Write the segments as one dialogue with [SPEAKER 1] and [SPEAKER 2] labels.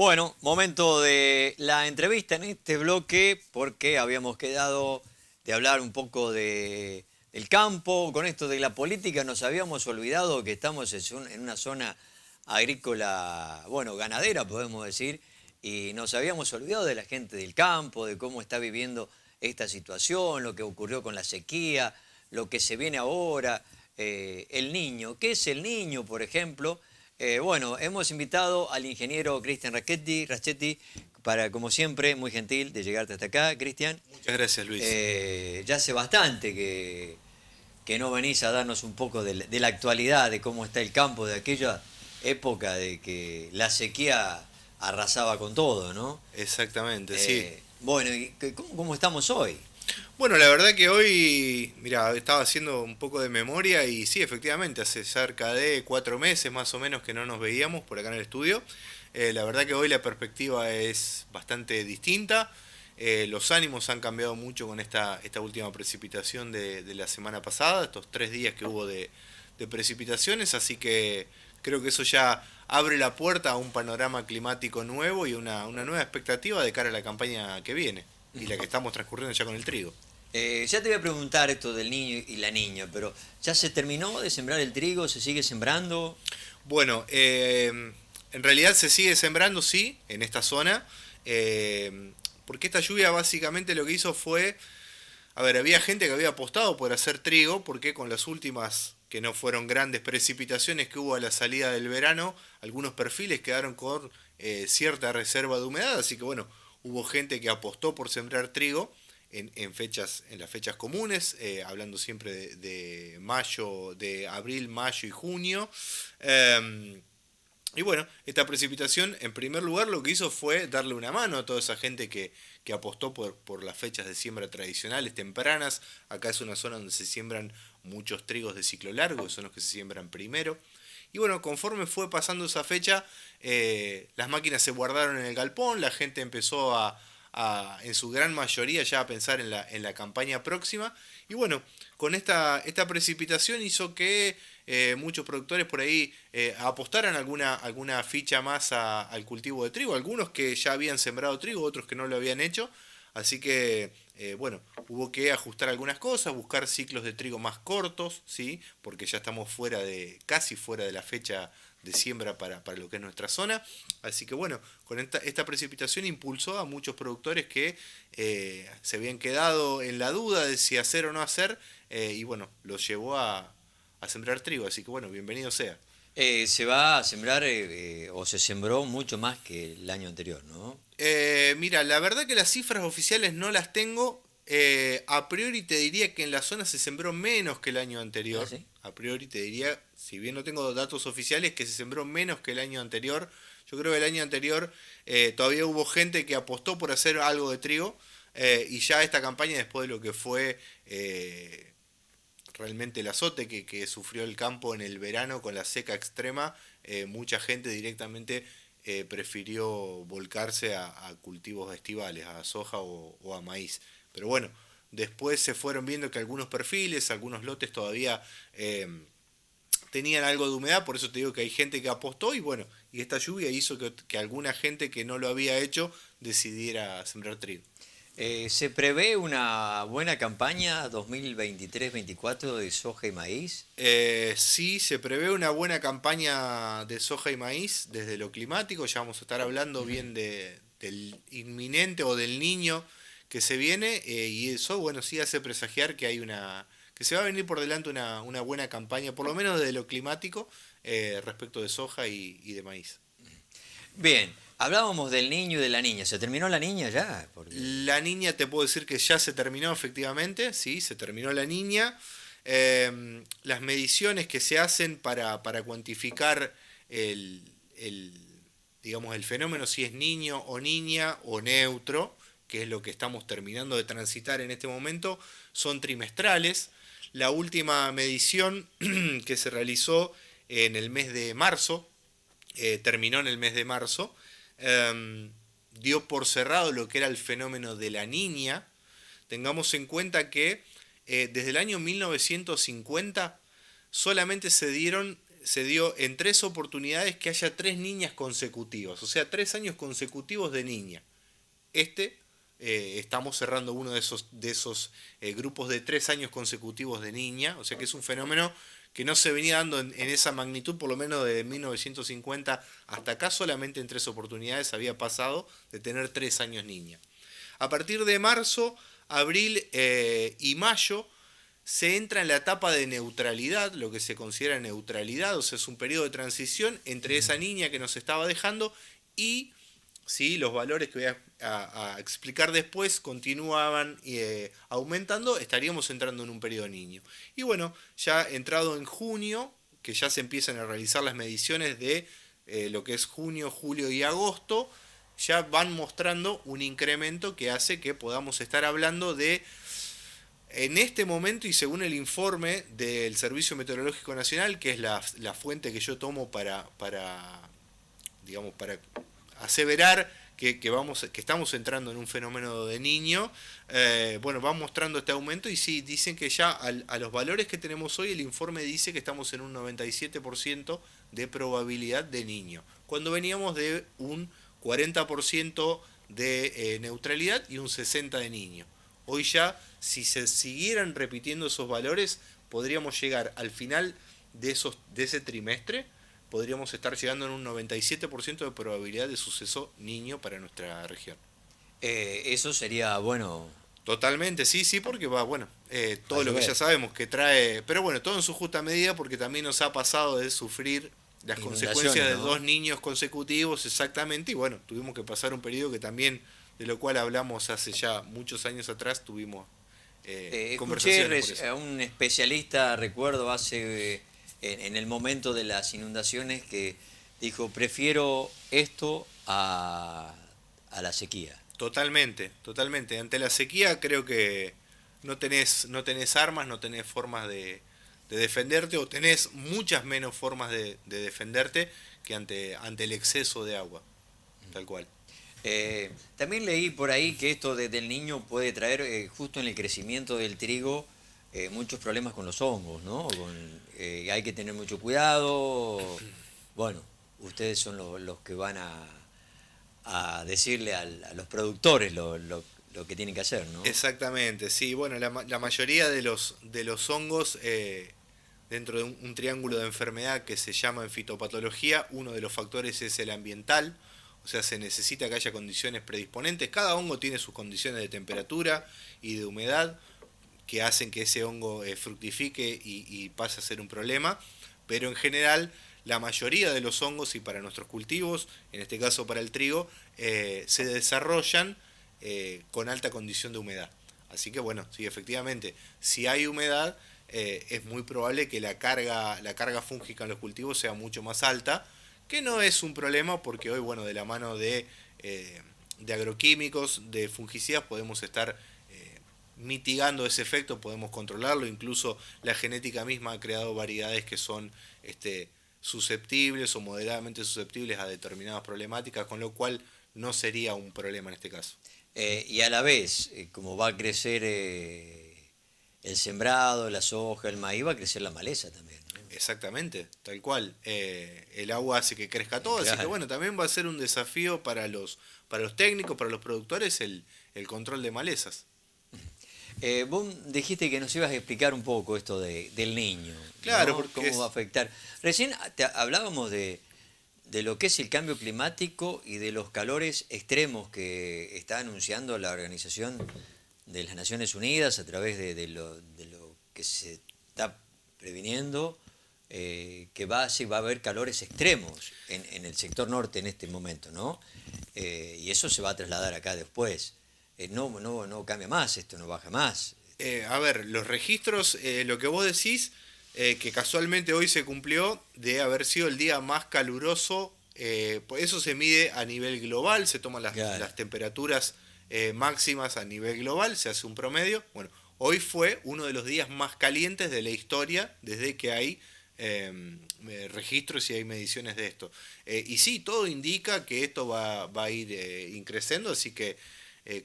[SPEAKER 1] Bueno, momento de la entrevista en este bloque porque habíamos quedado de hablar un poco del campo. Con esto de la política nos habíamos olvidado que estamos en una zona agrícola, bueno, ganadera podemos decir, y nos habíamos olvidado de la gente del campo, de cómo está viviendo esta situación, lo que ocurrió con la sequía, lo que se viene ahora, el niño. ¿Qué es el niño, por ejemplo? Bueno, hemos invitado al ingeniero Cristian Rachetti, para, como siempre, muy gentil de llegarte hasta acá. Cristian,
[SPEAKER 2] Muchas gracias, Luis.
[SPEAKER 1] ya hace bastante que no venís a darnos un poco de la actualidad, de cómo está el campo, de aquella época de que la sequía arrasaba con todo, ¿no?
[SPEAKER 2] Exactamente, sí.
[SPEAKER 1] Bueno, ¿y cómo estamos hoy?
[SPEAKER 2] Bueno, la verdad que hoy, mira, estaba haciendo un poco de memoria y sí, efectivamente, hace cerca de 4 meses más o menos que no nos veíamos por acá en el estudio. La verdad que hoy la perspectiva es bastante distinta. Los ánimos han cambiado mucho con esta última precipitación de la semana pasada, estos 3 días que hubo de precipitaciones, así que creo que eso ya abre la puerta a un panorama climático nuevo y una nueva expectativa de cara a la campaña que viene y la que estamos transcurriendo ya con el trigo.
[SPEAKER 1] Ya te voy a preguntar esto del niño y la niña, pero ¿ya se terminó de sembrar el trigo? ¿Se sigue sembrando?
[SPEAKER 2] Bueno, en realidad se sigue sembrando, sí, en esta zona, porque esta lluvia básicamente lo que hizo fue, a ver, había gente que había apostado por hacer trigo, porque con las últimas, que no fueron grandes precipitaciones que hubo a la salida del verano, algunos perfiles quedaron con cierta reserva de humedad, así que bueno, hubo gente que apostó por sembrar trigo en las fechas comunes, hablando siempre de mayo, de abril, mayo y junio. Eh, y bueno, esta precipitación, en primer lugar, lo que hizo fue darle una mano a toda esa gente que apostó por las fechas de siembra tradicionales, tempranas. Acá es una zona donde se siembran muchos trigos de ciclo largo, que son los que se siembran primero. Y bueno, conforme fue pasando esa fecha, las máquinas se guardaron en el galpón, la gente empezó en su gran mayoría ya a pensar en la campaña próxima. Y bueno, con esta precipitación hizo que muchos productores por ahí apostaran alguna ficha más al cultivo de trigo, algunos que ya habían sembrado trigo, otros que no lo habían hecho. Así que, bueno, hubo que ajustar algunas cosas, buscar ciclos de trigo más cortos, ¿sí? Porque ya estamos casi fuera de la fecha de siembra para lo que es nuestra zona. Así que bueno, con esta precipitación impulsó a muchos productores que se habían quedado en la duda de si hacer o no hacer, y bueno, los llevó a sembrar trigo. Así que bueno, bienvenido sea.
[SPEAKER 1] Se va a sembrar o se sembró mucho más que el año anterior, ¿no?
[SPEAKER 2] Mira, la verdad que las cifras oficiales no las tengo. A priori te diría que en la zona se sembró menos que el año
[SPEAKER 1] ¿Ah,
[SPEAKER 2] anterior.
[SPEAKER 1] sí?
[SPEAKER 2] A priori te diría, si bien no tengo datos oficiales, que se sembró menos que el año anterior. Yo creo que el año anterior todavía hubo gente que apostó por hacer algo de trigo. Y ya esta campaña, después de lo que fue realmente el azote que sufrió el campo en el verano con la seca extrema, mucha gente directamente prefirió volcarse a cultivos estivales, a soja o a maíz. Pero bueno, después se fueron viendo que algunos perfiles, algunos lotes todavía tenían algo de humedad, por eso te digo que hay gente que apostó y bueno, y esta lluvia hizo que alguna gente que no lo había hecho decidiera sembrar trigo.
[SPEAKER 1] ¿Se prevé una buena campaña 2023-24 de soja y maíz?
[SPEAKER 2] Sí, se prevé una buena campaña de soja y maíz desde lo climático. Ya vamos a estar hablando bien del inminente o del niño que se viene. Y eso, bueno, sí hace presagiar que se va a venir por delante una buena campaña, por lo menos desde lo climático, respecto de soja y de maíz.
[SPEAKER 1] Bien, hablábamos del niño y de la niña. ¿Se terminó la niña ya? Porque...
[SPEAKER 2] La niña te puedo decir que ya se terminó efectivamente, sí, se terminó la niña. Las mediciones que se hacen para cuantificar el, el, digamos, el fenómeno, si es niño o niña o neutro, que es lo que estamos terminando de transitar en este momento, son trimestrales. La última medición que se realizó en el mes de marzo, terminó en el mes de marzo, dio por cerrado lo que era el fenómeno de la niña. Tengamos en cuenta que desde el año 1950 solamente se dieron se dio en 3 oportunidades que haya 3 niñas consecutivas, o sea, 3 años consecutivos de niña. Estamos cerrando uno de esos grupos de 3 años consecutivos de niña, o sea que es un fenómeno que no se venía dando en esa magnitud, por lo menos de 1950 hasta acá, solamente en 3 oportunidades había pasado de tener 3 años niña. A partir de marzo, abril y mayo se entra en la etapa de neutralidad, lo que se considera neutralidad, o sea, es un periodo de transición entre esa niña que nos estaba dejando y ¿sí? Los valores que voy a explicar después continuaban aumentando, estaríamos entrando en un periodo niño. Y bueno, ya entrado en junio, que ya se empiezan a realizar las mediciones de lo que es junio, julio y agosto, ya van mostrando un incremento que hace que podamos estar hablando de, en este momento y según el informe del Servicio Meteorológico Nacional, que es la fuente que yo tomo digamos, para aseverar que estamos entrando en un fenómeno de niño, bueno, va mostrando este aumento y sí, dicen que ya a los valores que tenemos hoy, el informe dice que estamos en un 97% de probabilidad de niño, cuando veníamos de un 40% de neutralidad y un 60% de niño. Hoy ya, si se siguieran repitiendo esos valores, podríamos llegar al final de ese trimestre, podríamos estar llegando en un 97% de probabilidad de suceso niño para nuestra región.
[SPEAKER 1] Eso sería bueno.
[SPEAKER 2] Totalmente, sí, sí, porque va, bueno, todo lo que ya
[SPEAKER 1] Llover.
[SPEAKER 2] sabemos que trae, pero bueno, todo en su justa medida, porque también nos ha pasado de sufrir las consecuencias
[SPEAKER 1] Inundaciones,
[SPEAKER 2] de
[SPEAKER 1] ¿no?
[SPEAKER 2] 2 niños consecutivos, exactamente, y bueno, tuvimos que pasar un periodo que también, de lo cual hablamos hace ya muchos años atrás, tuvimos
[SPEAKER 1] Escuché
[SPEAKER 2] conversaciones por eso.
[SPEAKER 1] a un especialista, recuerdo, en el momento de las inundaciones, que dijo, prefiero esto a la sequía.
[SPEAKER 2] Totalmente, totalmente. Ante la sequía creo que no tenés armas, no tenés formas de defenderte, o tenés muchas menos formas de defenderte que ante el exceso de agua, tal cual.
[SPEAKER 1] También leí por ahí que esto del niño puede traer, justo en el crecimiento del trigo, muchos problemas con los hongos, ¿no? Hay que tener mucho cuidado. Bueno, ustedes son los que van a decirle a los productores lo que tienen que hacer, ¿no?
[SPEAKER 2] Exactamente, sí. Bueno, la mayoría de los hongos, dentro de un triángulo de enfermedad que se llama en fitopatología, uno de los factores es el ambiental, o sea, se necesita que haya condiciones predisponentes. Cada hongo tiene sus condiciones de temperatura y de humedad que hacen que ese hongo fructifique y pase a ser un problema, pero en general la mayoría de los hongos, y para nuestros cultivos, en este caso para el trigo, se desarrollan con alta condición de humedad. Así que bueno, sí, efectivamente, si hay humedad, es muy probable que la carga fúngica en los cultivos sea mucho más alta, que no es un problema porque hoy, bueno, de la mano de agroquímicos, de fungicidas, podemos estar mitigando ese efecto, podemos controlarlo, incluso la genética misma ha creado variedades que son susceptibles o moderadamente susceptibles a determinadas problemáticas, con lo cual no sería un problema en este caso.
[SPEAKER 1] Y a la vez, como va a crecer el sembrado, la soja, el maíz, va a crecer la maleza también, ¿no?
[SPEAKER 2] Exactamente, tal cual. El agua hace que crezca todo, así que
[SPEAKER 1] Claro.
[SPEAKER 2] bueno, también va a ser un desafío para los técnicos, para los productores, el control de malezas.
[SPEAKER 1] Vos dijiste que nos ibas a explicar un poco esto del niño,
[SPEAKER 2] Claro,
[SPEAKER 1] ¿no?
[SPEAKER 2] porque
[SPEAKER 1] ¿Cómo va a afectar? Recién hablábamos de lo que es el cambio climático y de los calores extremos que está anunciando la Organización de las Naciones Unidas a través de lo que se está previniendo, sí va a haber calores extremos en el sector norte en este momento, ¿no? Y eso se va a trasladar acá después. No cambia más, esto no baja más.
[SPEAKER 2] A ver, los registros, lo que vos decís, que casualmente hoy se cumplió de haber sido el día más caluroso, pues eso se mide a nivel global, se toman
[SPEAKER 1] Claro.
[SPEAKER 2] las temperaturas máximas a nivel global, se hace un promedio. Bueno, hoy fue uno de los días más calientes de la historia desde que hay registros y hay mediciones de esto. Y sí, todo indica que esto va a ir increciendo, así que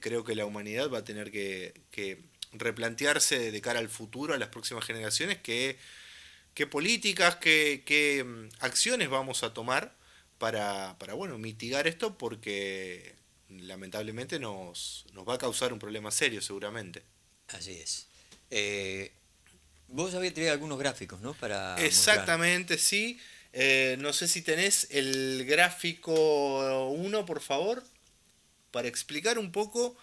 [SPEAKER 2] creo que la humanidad va a tener que replantearse de cara al futuro, a las próximas generaciones, qué qué políticas, qué acciones vamos a tomar para bueno, mitigar esto, porque lamentablemente nos va a causar un problema serio seguramente.
[SPEAKER 1] Así es. Vos habías traído algunos gráficos, ¿no? Para mostrar.
[SPEAKER 2] Exactamente, sí. No sé si tenés el gráfico uno, por favor, para explicar un poco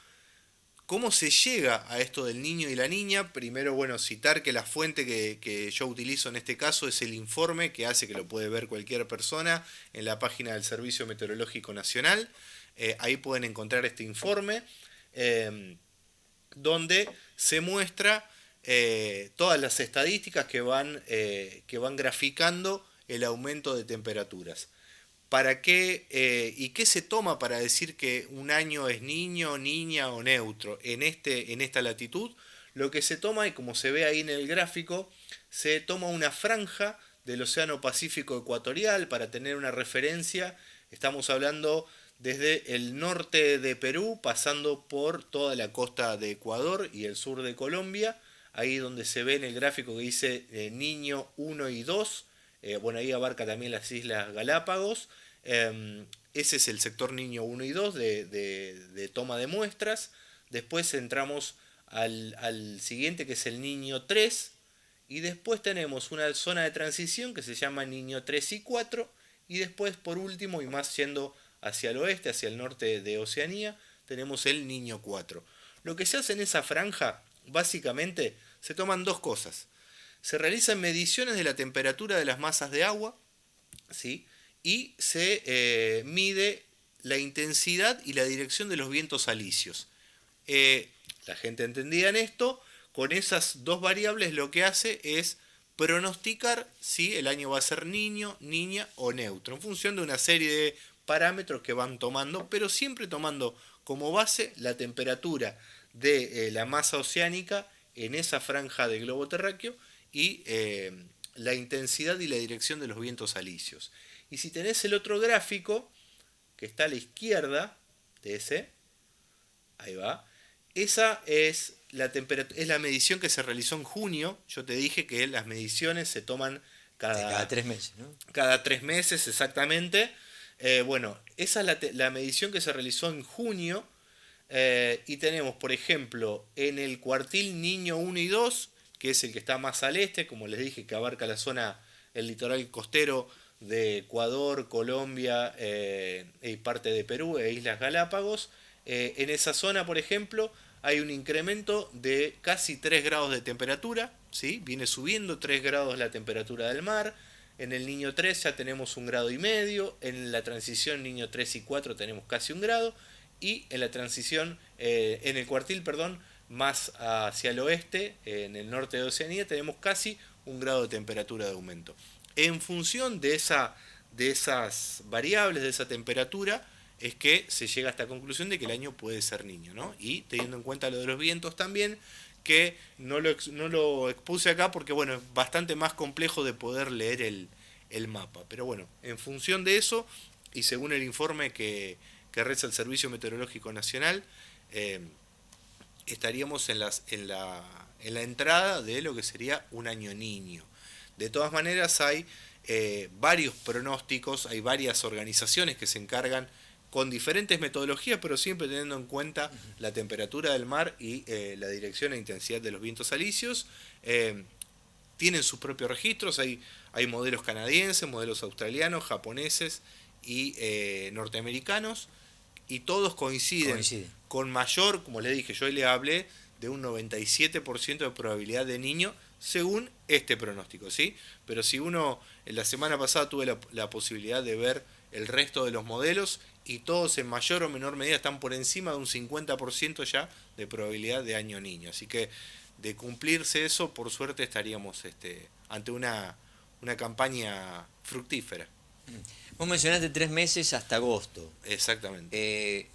[SPEAKER 2] cómo se llega a esto del niño y la niña. Primero, bueno, citar que la fuente que yo utilizo en este caso es el informe que hace, que lo puede ver cualquier persona en la página del Servicio Meteorológico Nacional. Ahí pueden encontrar este informe, donde se muestra todas las estadísticas que van graficando el aumento de temperaturas. ¿Para qué y qué se toma para decir que un año es niño, niña o neutro? En esta latitud, lo que se toma, y como se ve ahí en el gráfico, se toma una franja del Océano Pacífico Ecuatorial para tener una referencia. Estamos hablando desde el norte de Perú, pasando por toda la costa de Ecuador y el sur de Colombia, ahí donde se ve en el gráfico que dice Niño 1 y 2, bueno, ahí abarca también las Islas Galápagos. Ese es el sector Niño 1 y 2 de toma de muestras. Después entramos al siguiente, que es el Niño 3, y después tenemos una zona de transición que se llama Niño 3 y 4, y después, por último, y más yendo hacia el oeste, hacia el norte de Oceanía, tenemos el Niño 4. Lo que se hace en esa franja, básicamente, se toman dos cosas. Se realizan mediciones de la temperatura de las masas de agua, ¿sí? Y se mide la intensidad y la dirección de los vientos alisios. La gente entendida en esto, con esas dos variables lo que hace es pronosticar si el año va a ser niño, niña o neutro, en función de una serie de parámetros que van tomando, pero siempre tomando como base la temperatura de la masa oceánica en esa franja de globo terráqueo y la intensidad y la dirección de los vientos alisios. Y si tenés el otro gráfico, que está a la izquierda de ese, ahí va, esa es la medición que se realizó en junio. Yo te dije que las mediciones se toman
[SPEAKER 1] Cada 3 meses, ¿no?
[SPEAKER 2] cada 3 meses exactamente. Bueno, esa es la medición que se realizó en junio, y tenemos, por ejemplo, en el cuartil Niño 1 y 2, que es el que está más al este, como les dije, que abarca la zona, el litoral costero de Ecuador, Colombia y parte de Perú e Islas Galápagos. En esa zona, por ejemplo, hay un incremento de casi 3 grados de temperatura, ¿sí? Viene subiendo 3 grados la temperatura del mar. En el Niño 3 ya tenemos 1,5 grados. En la transición Niño 3 y 4 tenemos casi 1 grado. Y en la transición, en el cuartil, perdón, más hacia el oeste, en el norte de Oceanía, tenemos casi 1 grado de temperatura de aumento. En función de esas variables, de esa temperatura, es que se llega a esta conclusión de que el año puede ser niño, ¿no? Y teniendo en cuenta lo de los vientos también, que no lo expuse acá porque, bueno, es bastante más complejo de poder leer el mapa. Pero bueno, en función de eso, y según el informe que reza el Servicio Meteorológico Nacional, estaríamos en la entrada de lo que sería un año niño. De todas maneras, hay varios pronósticos, hay varias organizaciones que se encargan con diferentes metodologías, pero siempre teniendo en cuenta la temperatura del mar y la dirección e intensidad de los vientos alisios. Tienen sus propios registros, hay modelos canadienses, modelos australianos, japoneses y norteamericanos, y todos coinciden con mayor, como le dije, yo le hablé de un 97% de probabilidad de niño según este pronóstico, ¿sí? Pero si uno, en la semana pasada tuve la posibilidad de ver el resto de los modelos, y todos en mayor o menor medida están por encima de un 50% ya de probabilidad de año niño. Así que de cumplirse eso, por suerte estaríamos ante una campaña fructífera.
[SPEAKER 1] Vos mencionaste 3 meses hasta agosto.
[SPEAKER 2] Exactamente.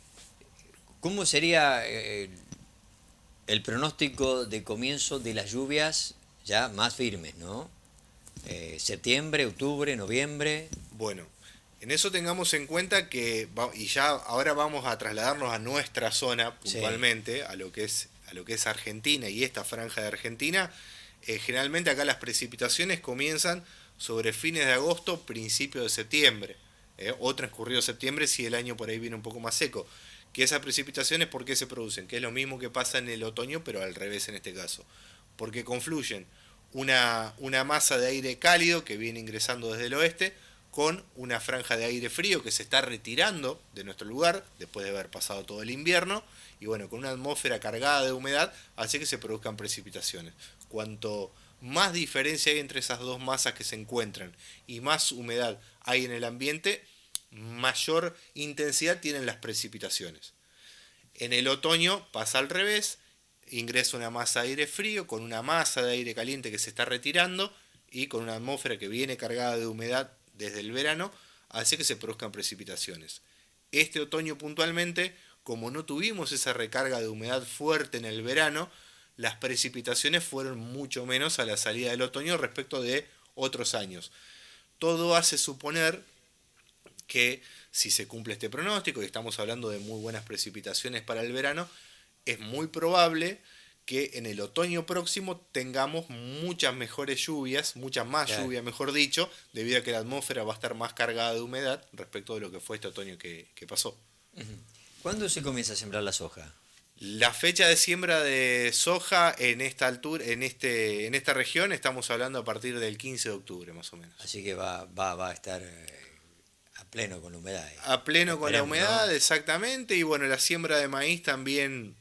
[SPEAKER 1] ¿Cómo sería el pronóstico de comienzo de las lluvias ya más firmes, ¿no? Septiembre, octubre, noviembre.
[SPEAKER 2] Bueno, en eso tengamos en cuenta que, y ya ahora vamos a trasladarnos a nuestra zona puntualmente, sí, a lo que es Argentina y esta franja de Argentina. Generalmente acá las precipitaciones comienzan sobre fines de agosto, principios de septiembre, o transcurrido septiembre si el año por ahí viene un poco más seco. Que esas precipitaciones, ¿por qué se producen? Que es lo mismo que pasa en el otoño, pero al revés en este caso. Porque confluyen una masa de aire cálido que viene ingresando desde el oeste con una franja de aire frío que se está retirando de nuestro lugar después de haber pasado todo el invierno, y bueno, con una atmósfera cargada de humedad hace que se produzcan precipitaciones. Cuanto más diferencia hay entre esas dos masas que se encuentran y más humedad hay en el ambiente, mayor intensidad tienen las precipitaciones. En el otoño pasa al revés, ingresa una masa de aire frío con una masa de aire caliente que se está retirando y con una atmósfera que viene cargada de humedad desde el verano, hace que se produzcan precipitaciones. Este otoño puntualmente, como no tuvimos esa recarga de humedad fuerte en el verano, las precipitaciones fueron mucho menos a la salida del otoño respecto de otros años. Todo hace suponer que si se cumple este pronóstico, y estamos hablando de muy buenas precipitaciones para el verano, es muy probable que en el otoño próximo tengamos muchas mejores lluvias, mucha más lluvia, mejor dicho, debido a que la atmósfera va a estar más cargada de humedad respecto de lo que fue este otoño que pasó.
[SPEAKER 1] ¿Cuándo se comienza a sembrar la soja?
[SPEAKER 2] La fecha de siembra de soja en esta altura, en esta región, estamos hablando a partir del 15 de octubre más o menos.
[SPEAKER 1] Así que va a estar a pleno con la humedad.
[SPEAKER 2] A pleno con la humedad,
[SPEAKER 1] ¿no?
[SPEAKER 2] exactamente, y bueno, la siembra de maíz también,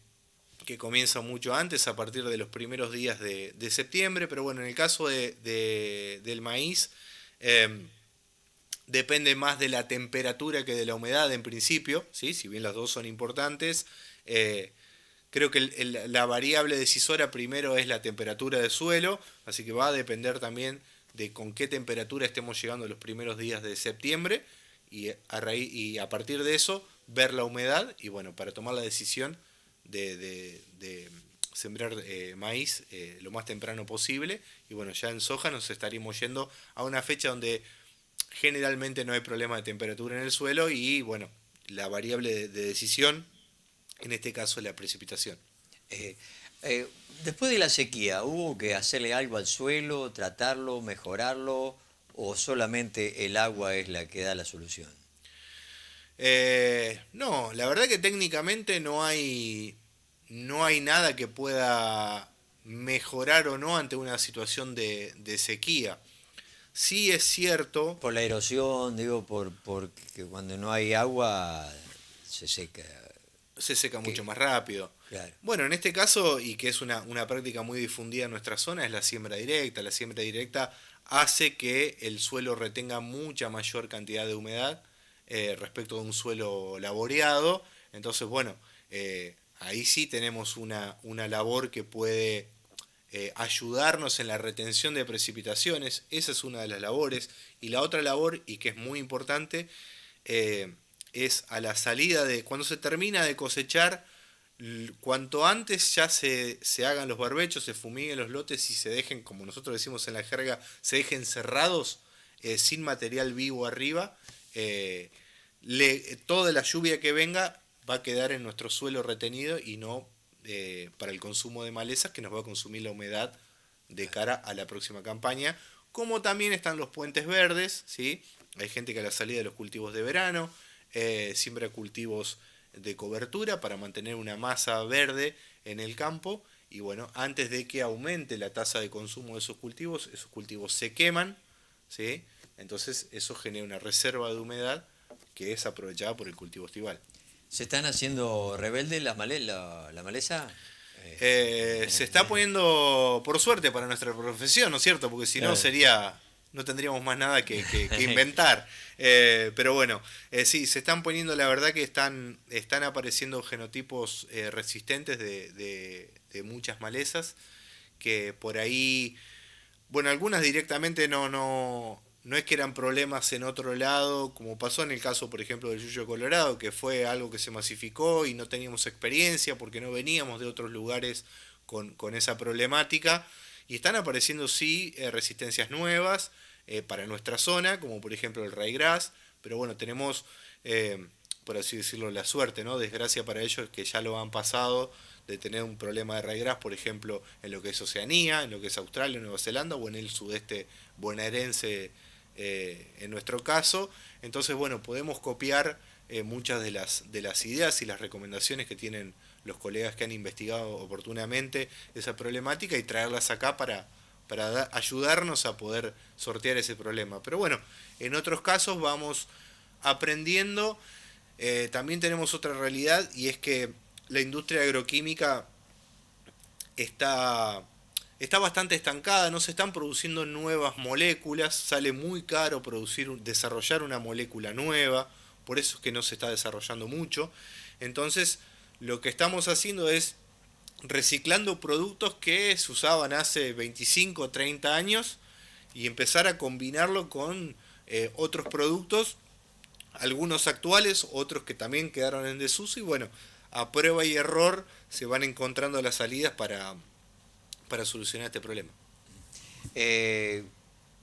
[SPEAKER 2] que comienza mucho antes, a partir de los primeros días de septiembre, pero bueno, en el caso del maíz, depende más de la temperatura que de la humedad en principio, ¿sí? Si bien las dos son importantes. Creo que la variable decisora primero es la temperatura del suelo, así que va a depender también de con qué temperatura estemos llegando los primeros días de septiembre, y a partir de eso ver la humedad y bueno, para tomar la decisión de sembrar maíz lo más temprano posible, y bueno, ya en soja nos estaríamos yendo a una fecha donde generalmente no hay problema de temperatura en el suelo y bueno, la variable de decisión en este caso es la precipitación.
[SPEAKER 1] Después de la sequía, ¿hubo que hacerle algo al suelo, tratarlo, mejorarlo, o solamente el agua es la que da la solución?
[SPEAKER 2] No, la verdad que técnicamente no hay nada que pueda mejorar o no ante una situación de sequía. Sí es cierto.
[SPEAKER 1] Por la erosión, digo, porque cuando no hay agua se seca.
[SPEAKER 2] Se seca
[SPEAKER 1] ¿Qué?
[SPEAKER 2] mucho más rápido.
[SPEAKER 1] Claro.
[SPEAKER 2] Bueno, en este caso, y que es una práctica muy difundida en nuestra zona, es la siembra directa. La siembra directa hace que el suelo retenga mucha mayor cantidad de humedad respecto de un suelo laboreado. Entonces, bueno, ahí sí tenemos una labor que puede ayudarnos en la retención de precipitaciones. Esa es una de las labores. Y la otra labor, y que es muy importante, es a la salida de cuando se termina de cosechar, cuanto antes ya se hagan los barbechos, se fumiguen los lotes y se dejen, como nosotros decimos en la jerga, se dejen cerrados, sin material vivo arriba. Toda la lluvia que venga va a quedar en nuestro suelo retenido y no para el consumo de malezas, que nos va a consumir la humedad de cara a la próxima campaña. Como también están los puentes verdes, ¿sí? Hay gente que a la salida de los cultivos de verano siembra cultivos de cobertura para mantener una masa verde en el campo, y bueno, antes de que aumente la tasa de consumo de esos cultivos se queman, ¿sí? Entonces eso genera una reserva de humedad que es aprovechada por el cultivo estival.
[SPEAKER 1] ¿Se están haciendo rebeldes la maleza?
[SPEAKER 2] Se está poniendo, por suerte para nuestra profesión, ¿no es cierto? Porque si no no tendríamos más nada que inventar. Pero bueno, sí, se están poniendo, la verdad que están apareciendo genotipos resistentes de muchas malezas, que por ahí, bueno, algunas directamente no es que eran problemas en otro lado, como pasó en el caso, por ejemplo, del yuyo colorado, que fue algo que se masificó y no teníamos experiencia porque no veníamos de otros lugares con esa problemática. Y están apareciendo, sí, resistencias nuevas para nuestra zona, como por ejemplo el ryegrass, pero bueno, tenemos, por así decirlo, la suerte, ¿no? Desgracia para ellos que ya lo han pasado, de tener un problema de raigras, por ejemplo, en lo que es Oceanía, en lo que es Australia, Nueva Zelanda o en el sudeste bonaerense en nuestro caso. Entonces, bueno, podemos copiar muchas de las ideas y las recomendaciones que tienen los colegas que han investigado oportunamente esa problemática y traerlas acá para ayudarnos a poder sortear ese problema. Pero bueno, en otros casos vamos aprendiendo. También tenemos otra realidad, y es que la industria agroquímica está bastante estancada, no se están produciendo nuevas moléculas, sale muy caro desarrollar una molécula nueva, por eso es que no se está desarrollando mucho. Entonces, lo que estamos haciendo es reciclando productos que se usaban hace 25 o 30 años y empezar a combinarlo con otros productos, algunos actuales, otros que también quedaron en desuso, y bueno, a prueba y error se van encontrando las salidas para solucionar este problema.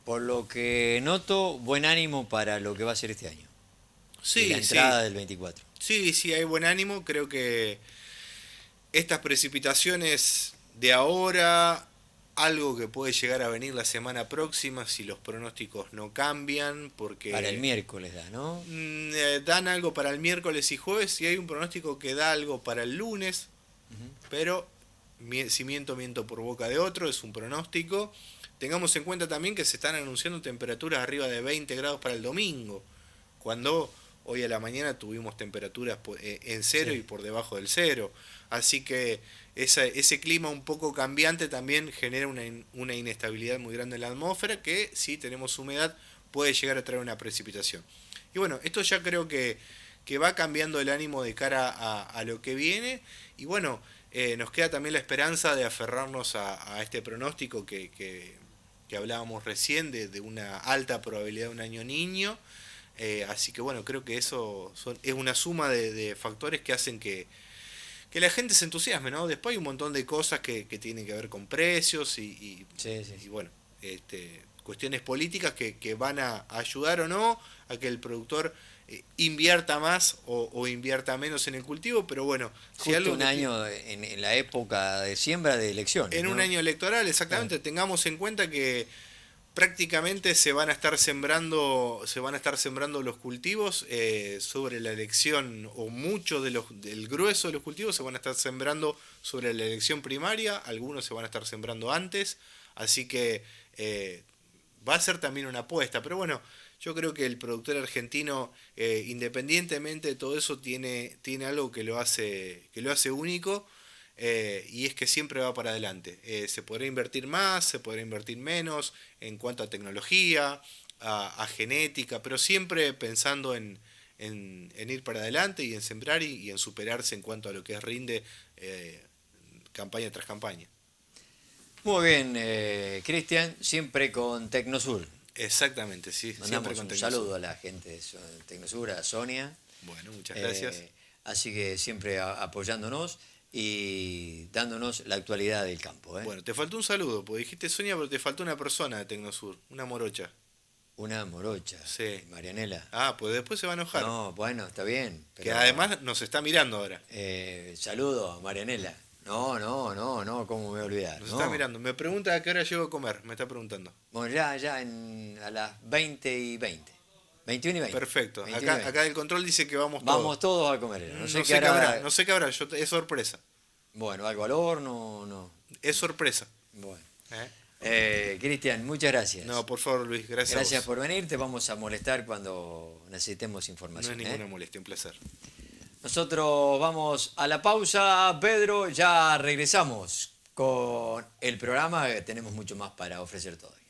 [SPEAKER 1] Por lo que noto, buen ánimo para lo que va a ser este año.
[SPEAKER 2] Sí,
[SPEAKER 1] y la entrada del 24.
[SPEAKER 2] Sí, hay buen ánimo. Creo que estas precipitaciones de ahora, algo que puede llegar a venir la semana próxima si los pronósticos no cambian, porque
[SPEAKER 1] Para el miércoles da, ¿no?
[SPEAKER 2] Dan algo para el miércoles y jueves, y hay un pronóstico que da algo para el lunes, pero si miento por boca de otro, es un pronóstico. Tengamos en cuenta también que se están anunciando temperaturas arriba de 20 grados para el domingo, cuando hoy a la mañana tuvimos temperaturas en cero, sí, y por debajo del cero. Así que ese clima un poco cambiante también genera una inestabilidad muy grande en la atmósfera, que si tenemos humedad puede llegar a traer una precipitación. Y bueno, esto ya creo que va cambiando el ánimo de cara a lo que viene. Y bueno, nos queda también la esperanza de aferrarnos a este pronóstico que hablábamos recién, de una alta probabilidad de un año niño. Así que bueno, creo que eso es una suma de factores que hacen que la gente se entusiasme, ¿no? Después hay un montón de cosas que tienen que ver con precios y bueno, cuestiones políticas que van a ayudar o no a que el productor invierta más o invierta menos en el cultivo, pero bueno,
[SPEAKER 1] si algo un año en la época de siembra de elecciones,
[SPEAKER 2] en
[SPEAKER 1] ¿no?
[SPEAKER 2] Un año electoral, exactamente. Tengamos en cuenta que prácticamente se van a estar sembrando los cultivos sobre la elección, o mucho del grueso de los cultivos se van a estar sembrando sobre la elección primaria, algunos se van a estar sembrando antes, así que va a ser también una apuesta. Pero bueno, yo creo que el productor argentino, independientemente de todo eso, tiene algo que lo hace único. Y es que siempre va para adelante. Se podrá invertir más, se podrá invertir menos en cuanto a tecnología, a genética, pero siempre pensando en ir para adelante y en sembrar y en superarse en cuanto a lo que rinde campaña tras campaña.
[SPEAKER 1] Muy bien, Cristian, siempre con Tecnosur.
[SPEAKER 2] Exactamente, sí.
[SPEAKER 1] Mandamos un saludo a la gente de Tecnosur, a Sonia.
[SPEAKER 2] Bueno, muchas gracias.
[SPEAKER 1] Así que siempre apoyándonos y dándonos la actualidad del campo.
[SPEAKER 2] Bueno, te faltó un saludo, porque dijiste Sonia, pero te faltó una persona de Tecnosur, una morocha.
[SPEAKER 1] Una morocha,
[SPEAKER 2] sí.
[SPEAKER 1] Marianela.
[SPEAKER 2] Pues después se va a enojar.
[SPEAKER 1] No, bueno, está bien.
[SPEAKER 2] Pero que además nos está mirando ahora.
[SPEAKER 1] Saludo a Marianela. No, ¿cómo me voy a olvidar?
[SPEAKER 2] Nos está mirando. Me pregunta a qué hora llego a comer, me está preguntando.
[SPEAKER 1] Bueno, ya a las 20:20. 21 y 20.
[SPEAKER 2] Perfecto.
[SPEAKER 1] 21
[SPEAKER 2] acá el control dice que vamos todos.
[SPEAKER 1] Vamos todos a comer.
[SPEAKER 2] No sé qué habrá. No sé qué habrá. Es sorpresa.
[SPEAKER 1] Bueno, algo al horno, no.
[SPEAKER 2] Es sorpresa.
[SPEAKER 1] Bueno. Cristian, muchas gracias.
[SPEAKER 2] No, por favor, Luis, gracias.
[SPEAKER 1] Gracias por venir. Te vamos a molestar cuando necesitemos información.
[SPEAKER 2] No es ninguna molestia, un placer.
[SPEAKER 1] Nosotros vamos a la pausa, Pedro. Ya regresamos con el programa. Tenemos mucho más para ofrecer todavía.